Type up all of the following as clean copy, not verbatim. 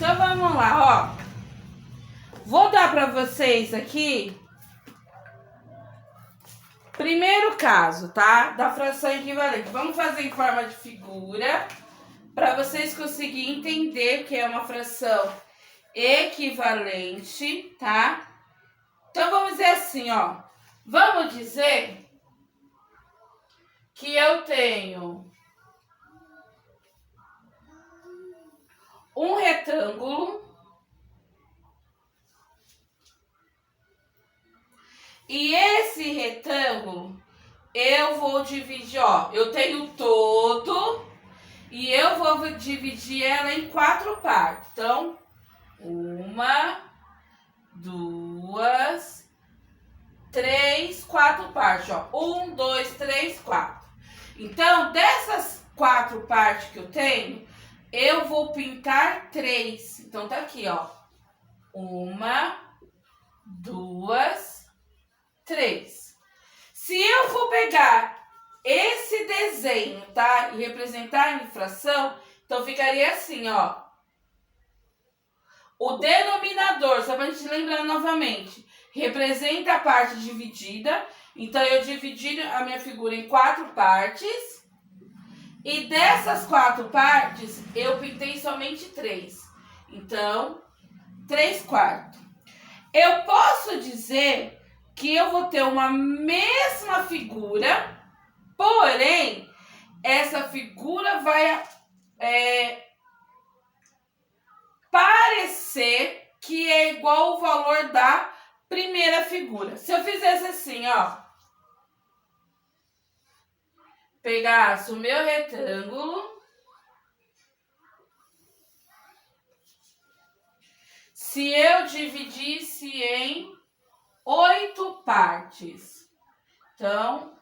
Então vamos lá, ó. Vou dar para vocês aqui primeiro caso, tá? Da fração equivalente. Vamos fazer em forma de figura para vocês conseguirem entender que é uma fração equivalente, tá? Então vamos dizer assim, ó. Vamos dizer que eu tenho um retângulo e esse retângulo eu vou dividir, ó. Eu tenho todo e eu vou dividir ela em 4 partes. Então, 1, 2, 3, 4 partes, ó. 1, 2, 3, 4. Então, dessas 4 partes que eu tenho, eu vou pintar 3. Então, tá aqui, ó. 1, 2, 3. Se eu for pegar esse desenho, tá? E representar em fração, então ficaria assim, ó. O denominador, só pra gente lembrar novamente, representa a parte dividida. Então, eu dividi a minha figura em 4 partes. E dessas 4 partes, eu pintei somente 3. Então, 3/4. Eu posso dizer que eu vou ter uma mesma figura, porém, essa figura vai parecer que é igual o valor da primeira figura. Se eu fizesse assim, ó, pegasse o meu retângulo, se eu dividisse em 8 partes, então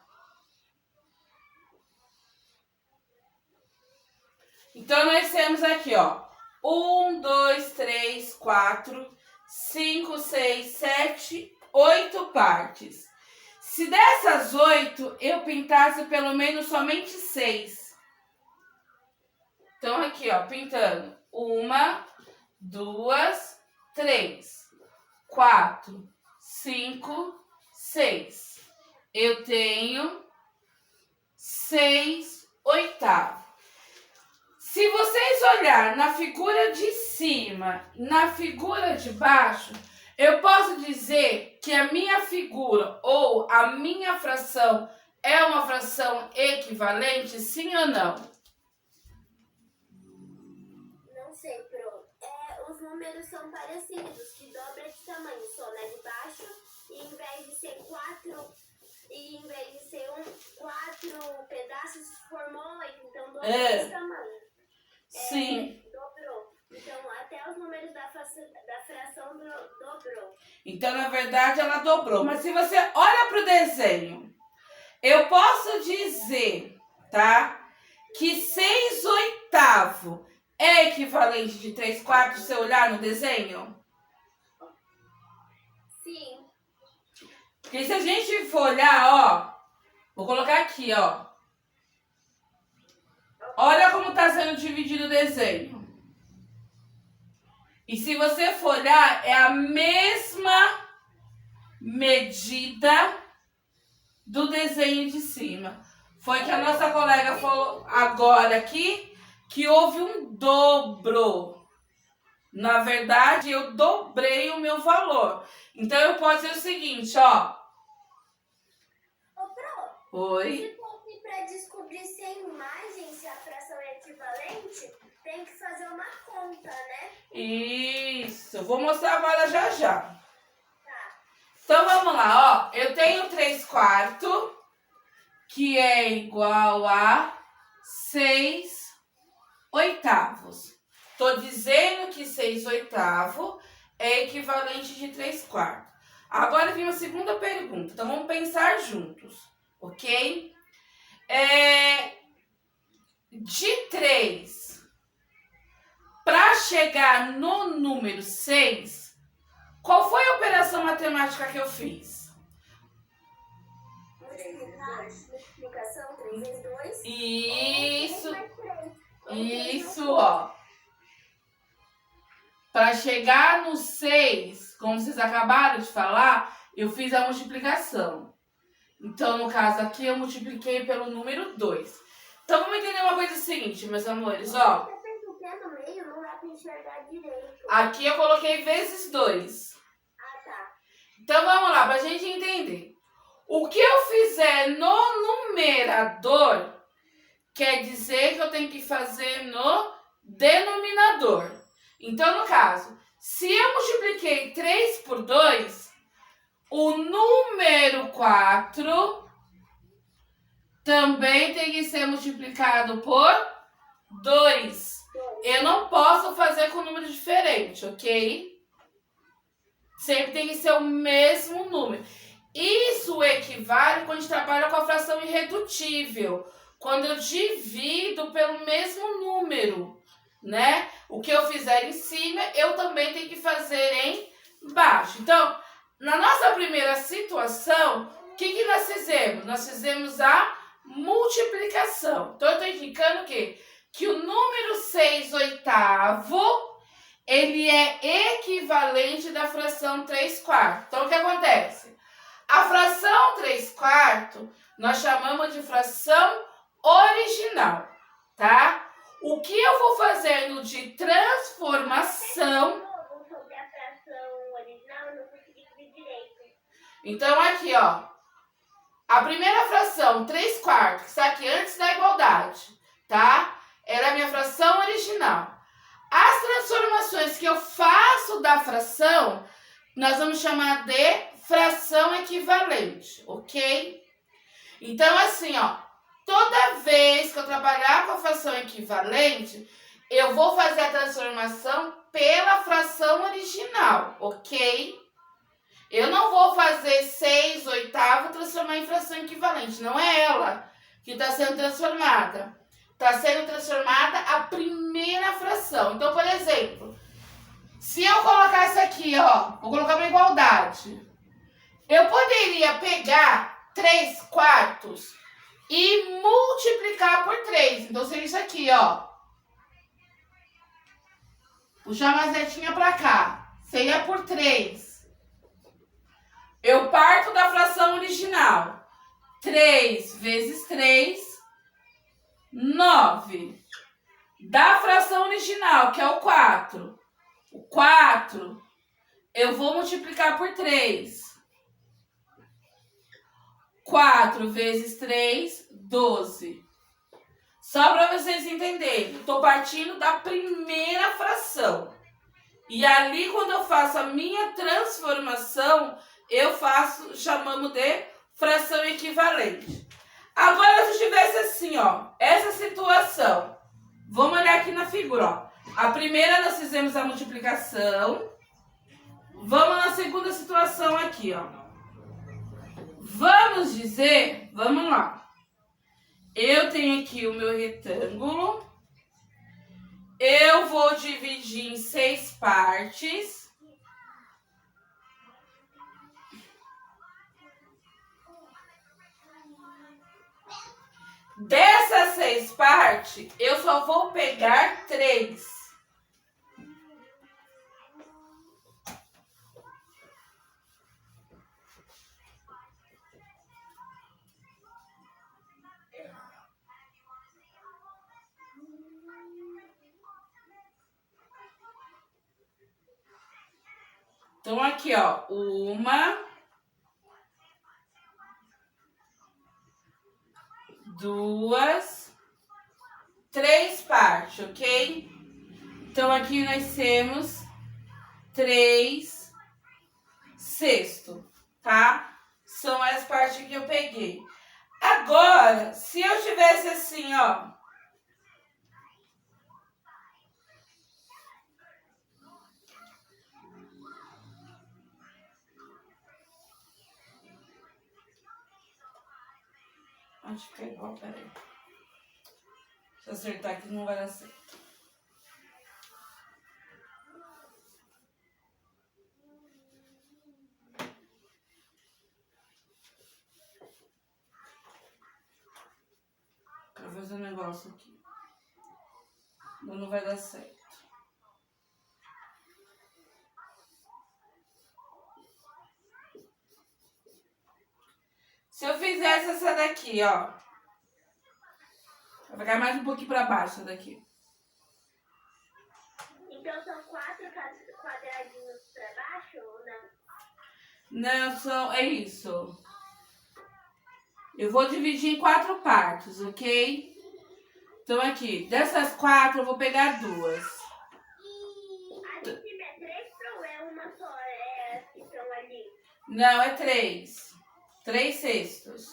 nós temos aqui, ó, 1, 2, 3, 4, 5, 6, 7, 8 partes. Se dessas 8, eu pintasse pelo menos somente 6. Então, aqui, ó, pintando 1, 2, 3, 4, 5, 6. Eu tenho 6/8. Se vocês olharem na figura de cima, na figura de baixo, eu posso dizer que a minha figura ou a minha fração é uma fração equivalente, sim ou não? Não sei, Pro. Os números são parecidos, que dobra de tamanho só, né? De baixo, e em vez de ser 4, e em vez de ser 4 pedaços, formou 8, então dobrou de tamanho. Sim. Dobrou. Então, até os números da fração dobrou. Então, na verdade, ela dobrou. Mas se você olha para o desenho, eu posso dizer, tá? Que 6/8 é equivalente de 3/4 se eu olhar no desenho? Sim. Porque se a gente for olhar, ó, vou colocar aqui, ó. Olha como está sendo dividido o desenho. E se você for olhar, é a mesma medida do desenho de cima. Foi que a nossa colega falou agora aqui que houve um dobro. Na verdade, eu dobrei o meu valor. Então, eu posso dizer o seguinte, ó. Ô, Pro. Oi. Para descobrir se a imagem, se a fração é equivalente, tem que fazer uma conta, né? Isso. Vou mostrar agora já já. Tá. Então, vamos lá, ó. Eu tenho 3/4, que é igual a 6/8. Tô dizendo que 6/8 é equivalente de 3/4. Agora vem a segunda pergunta. Então, vamos pensar juntos, ok? De 3 para chegar no número 6, qual foi a operação matemática que eu fiz? Multiplicação 3 vezes 2. Isso, 3 mais 3. isso, ó. Para chegar no 6, como vocês acabaram de falar, eu fiz a multiplicação. Então, no caso aqui, eu multipliquei pelo número 2. Então, vamos entender uma coisa seguinte, meus amores, ó. Você fez o pé no meio, não dá pra enxergar direito. Aqui eu coloquei vezes 2. Ah, tá. Então, vamos lá, pra gente entender. O que eu fizer no numerador, quer dizer que eu tenho que fazer no denominador. Então, no caso, se eu multipliquei 3 por 2, o número 4 também tem que ser multiplicado por 2. Eu não posso fazer com número diferente, ok? Sempre tem que ser o mesmo número. Isso equivale quando a gente trabalha com a fração irredutível. Quando eu divido pelo mesmo número, né? O que eu fizer em cima, eu também tenho que fazer embaixo. Então, na nossa primeira situação, o que nós fizemos? Nós fizemos a multiplicação. Então, eu estou indicando o quê? Que o número 6/8, ele é equivalente da fração 3/4. Então, o que acontece? A fração 3/4, nós chamamos de fração original, tá? O que eu vou fazendo de transformação... Sobre a fração original, eu não consegui ver direito. Então, aqui, ó. A primeira fração, 3/4, que está aqui antes da igualdade, tá? Ela é a minha fração original. As transformações que eu faço da fração, nós vamos chamar de fração equivalente, ok? Então, assim, ó, toda vez que eu trabalhar com a fração equivalente, eu vou fazer a transformação pela fração original, ok? Eu não vou fazer 6/8 transformar em fração equivalente, não é ela que está sendo transformada. Está sendo transformada a primeira fração. Então, por exemplo, se eu colocasse aqui, ó, vou colocar uma igualdade. Eu poderia pegar 3/4 e multiplicar por 3. Então, seria isso aqui, ó. Puxar uma setinha para cá. Seria por 3. Eu parto da fração original. 3 vezes 3, 9. Da fração original, que é o 4. O 4, eu vou multiplicar por 3. 4 vezes 3, 12. Só para vocês entenderem, estou partindo da primeira fração. E ali, quando eu faço a minha transformação, eu faço, chamamos de fração equivalente. Agora, se eu tivesse assim, ó, essa situação. Vamos olhar aqui na figura, ó. A primeira nós fizemos a multiplicação. Vamos na segunda situação aqui, ó. Vamos dizer, vamos lá. Eu tenho aqui o meu retângulo. Eu vou dividir em 6 partes. Dessas 6 partes, eu só vou pegar 3. Então, aqui, ó, 1, 2, 3 partes, ok? Então, aqui nós temos 3 sextos, tá? São as partes que eu peguei. Agora, se eu tivesse assim, ó. Acho que é igual, peraí. Se eu acertar aqui não vai dar certo. Quero fazer um negócio aqui. Não vai dar certo. Se eu fizesse essa daqui, ó. Vai ficar mais um pouquinho pra baixo essa daqui. Então são 4 quadradinhos pra baixo ou não? Não, é isso. Eu vou dividir em 4 partes, ok? Então aqui, dessas 4 eu vou pegar 2. A de cima é 3 ou é uma só? É as que estão ali? Não, é 3. 3 cestos.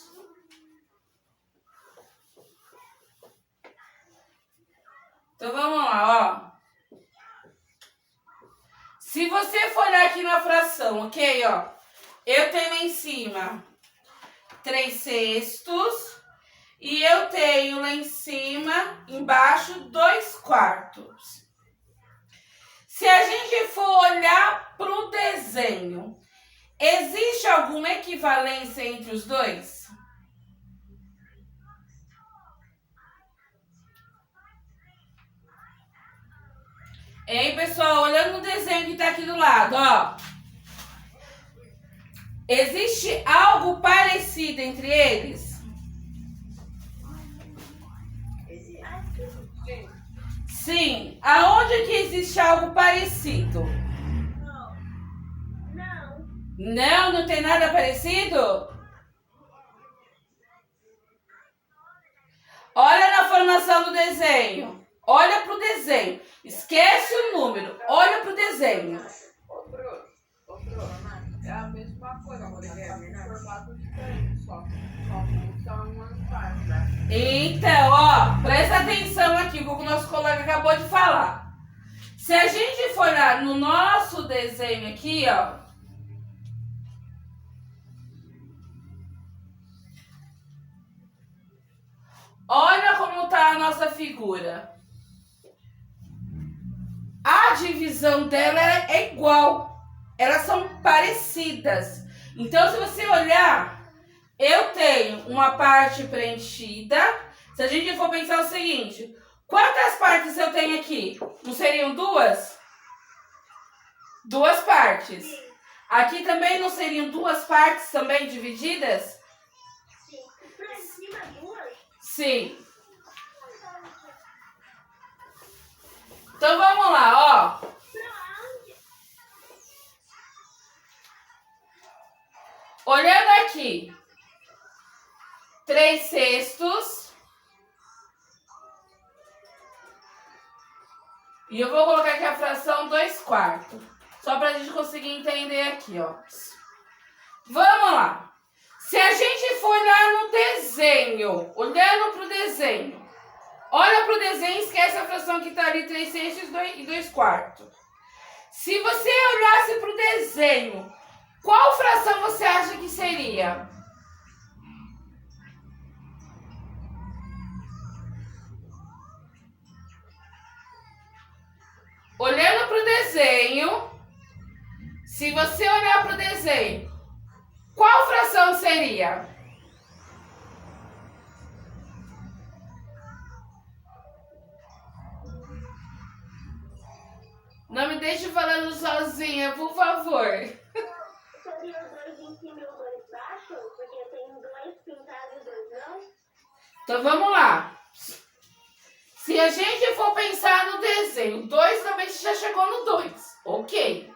Então vamos lá, ó. Se você for olhar aqui na fração, ok? Ó, eu tenho lá em cima 3 cestos e eu tenho lá em cima, embaixo, 2 quartos. Se a gente for olhar para o desenho, existe alguma equivalência entre os dois? Hein, pessoal? Olhando no desenho que tá aqui do lado, ó. Existe algo parecido entre eles? Sim. Aonde que existe algo parecido? Não. Não tem nada parecido? Olha na formação do desenho. Olha pro desenho. Esquece o número. Olha pro desenho. Ô, Bruno, é a mesma coisa, mas tá com formato diferente, só muda umas partes, né? Então, ó, presta atenção aqui com o que o nosso colega acabou de falar. Se a gente for olhar no nosso desenho aqui, ó. Olha como tá a nossa figura. A divisão dela é igual. Elas são parecidas. Então, se você olhar, eu tenho uma parte preenchida. Se a gente for pensar o seguinte, quantas partes eu tenho aqui? Não seriam 2? 2 partes. Aqui também não seriam 2 partes também divididas? Sim. Pra cima 2? Sim. Então vamos lá, ó. Olhando aqui, 3 cestos. E eu vou colocar aqui a fração 2 quartos. Só pra gente conseguir entender aqui, ó. Vamos lá. Se a gente for olhar no desenho, olhando pro desenho. Olha pro desenho e esquece a fração que tá ali, 3 sextos e 2 quartos. Se você olhasse pro desenho, qual fração você acha que seria? Olhando pro desenho, se você olhar pro desenho, qual fração seria? Não me deixe falando sozinha, por favor. Seria os 2 em cima e os 2 embaixo? Porque eu tenho 2 pintados e 2 não? Então vamos lá. Se a gente for pensar no desenho, 2 também já chegou no 2, ok?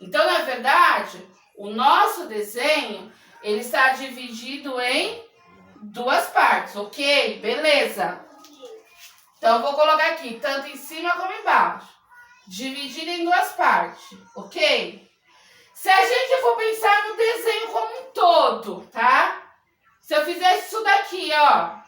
Então, na verdade, o nosso desenho, ele está dividido em 2 partes, ok? Beleza. Então, eu vou colocar aqui, tanto em cima como embaixo. Dividido em 2 partes, ok? Se a gente for pensar no desenho como um todo, tá? Se eu fizesse isso daqui, ó.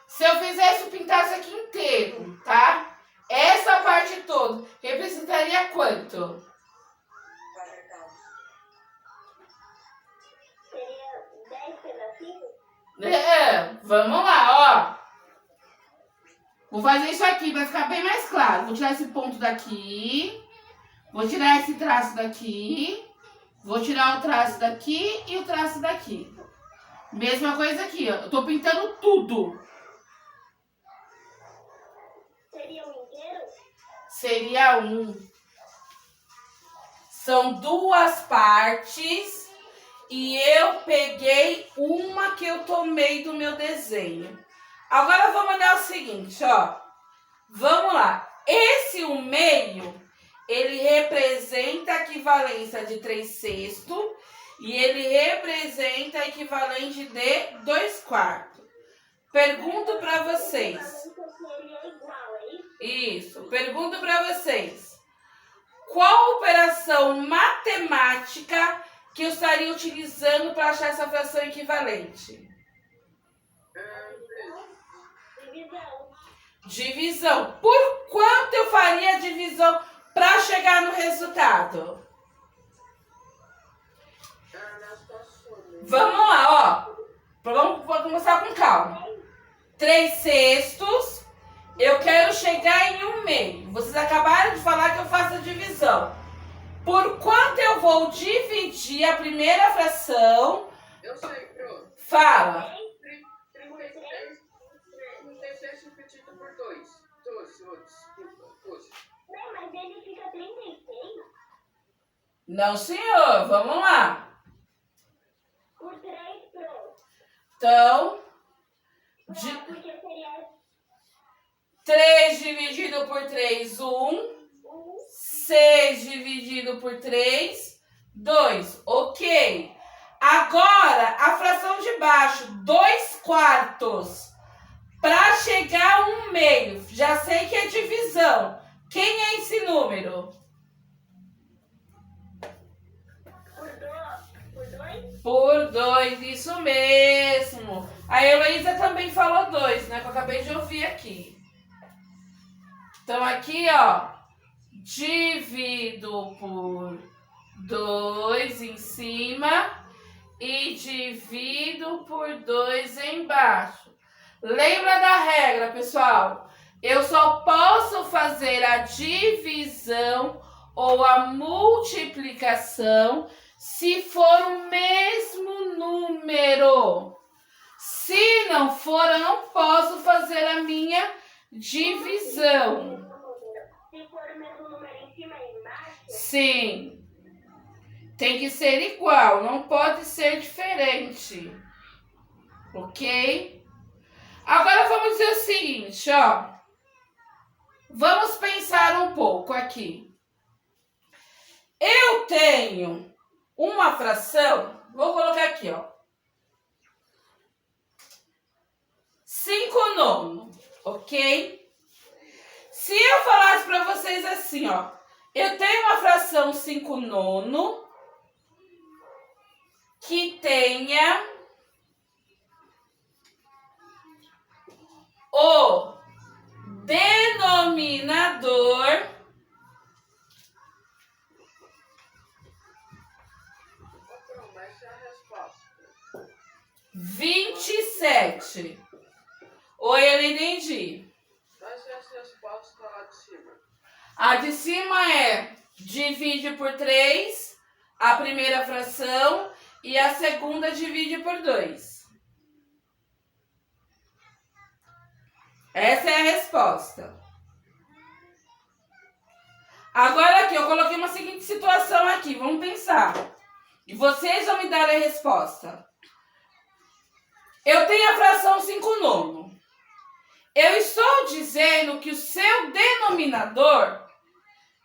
Se eu fizesse pintar isso aqui inteiro, tá? Essa parte toda representaria quanto? Seria 10 pedacinhos? Vamos lá, ó. Vou fazer isso aqui para ficar bem mais claro. Vou tirar esse ponto daqui. Vou tirar esse traço daqui. Vou tirar o traço daqui e o traço daqui. Mesma coisa aqui, ó. Eu tô pintando tudo. Seria um inteiro? Seria um. São duas partes e eu peguei uma que eu tomei do meu desenho. Agora vamos olhar o seguinte, ó. Vamos lá. Esse 1/2, ele representa a equivalência de 3/6 e ele representa a equivalente de 2/4. Pergunto para vocês. Seria igual, é isso? Isso. Pergunto para vocês. Qual operação matemática que eu estaria utilizando para achar essa fração equivalente? Divisão. Divisão. Por quanto eu faria a divisão para chegar no resultado? Vamos lá, ó. Vamos começar com calma. 3/6. Eu quero chegar em 1/2. Vocês acabaram de falar que eu faço a divisão. Por quanto eu vou dividir a primeira fração? Eu sei, pronto. Fala. 36 repetido por 2. 12. Não, mas ele fica 36 Não, senhor. Vamos lá. por 3, pronto. Então, Porque seria 3 dividido por 3, 1. 6 dividido por 3, 2. Ok. Agora, a fração de baixo, 2/4. Para chegar a 1/2, já sei que é divisão. Quem é esse número? por 2. Por 2, isso mesmo. A Heloísa também falou 2, né? Que eu acabei de ouvir aqui. Então, aqui, ó. Divido por 2 em cima e divido por 2 embaixo. Lembra da regra, pessoal? Eu só posso fazer a divisão ou a multiplicação se for o mesmo número. Se não for, eu não posso fazer a minha divisão. Se for o mesmo número em cima e embaixo, Sim. Tem que ser igual, não pode ser diferente. Ok? Agora vamos dizer o seguinte, ó. Vamos pensar um pouco aqui. Eu tenho uma fração, vou colocar aqui, ó. 5/9, ok? Se eu falasse para vocês assim, ó. Eu tenho uma fração 5/9 que tenha o denominador 27. Oi, eu não entendi. Mas essa resposta lá de cima. A de cima é divide por 3, a primeira fração, e a segunda divide por 2. Essa é a resposta. Agora aqui, eu coloquei uma seguinte situação aqui, vamos pensar. E vocês vão me dar a resposta. Eu tenho a fração 5/9. Eu estou dizendo que o seu denominador,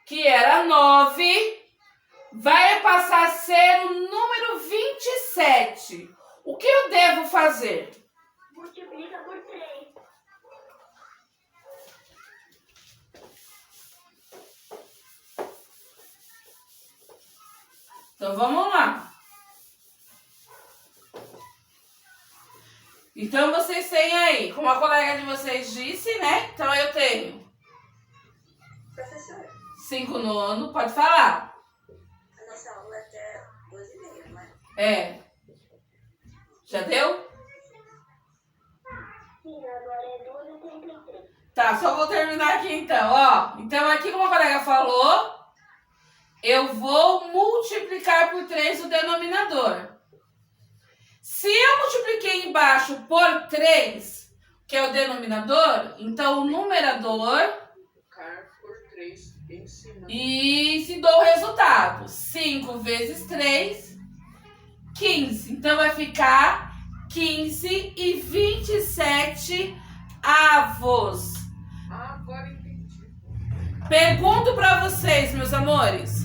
que era 9, vai passar a ser o número 27. O que eu devo fazer? multiplica por 3. Então, vamos lá. Então, vocês têm aí, como a colega de vocês disse, né? Então, eu tenho Professora, 5/9, pode falar. a nossa aula é até 12h30, não é? É. Já deu? Sim, agora é 2,33. Tá, só vou terminar aqui então, ó. Então, aqui como a colega falou, eu vou multiplicar por 3 o denominador. Se eu multipliquei embaixo por 3, que é o denominador, então o numerador Car por 3. 3 em cima. E se dou o resultado. 5 vezes 3, 15. Então vai ficar 15 e 27 avos. Agora entendi. Pergunto pra vocês, meus amores.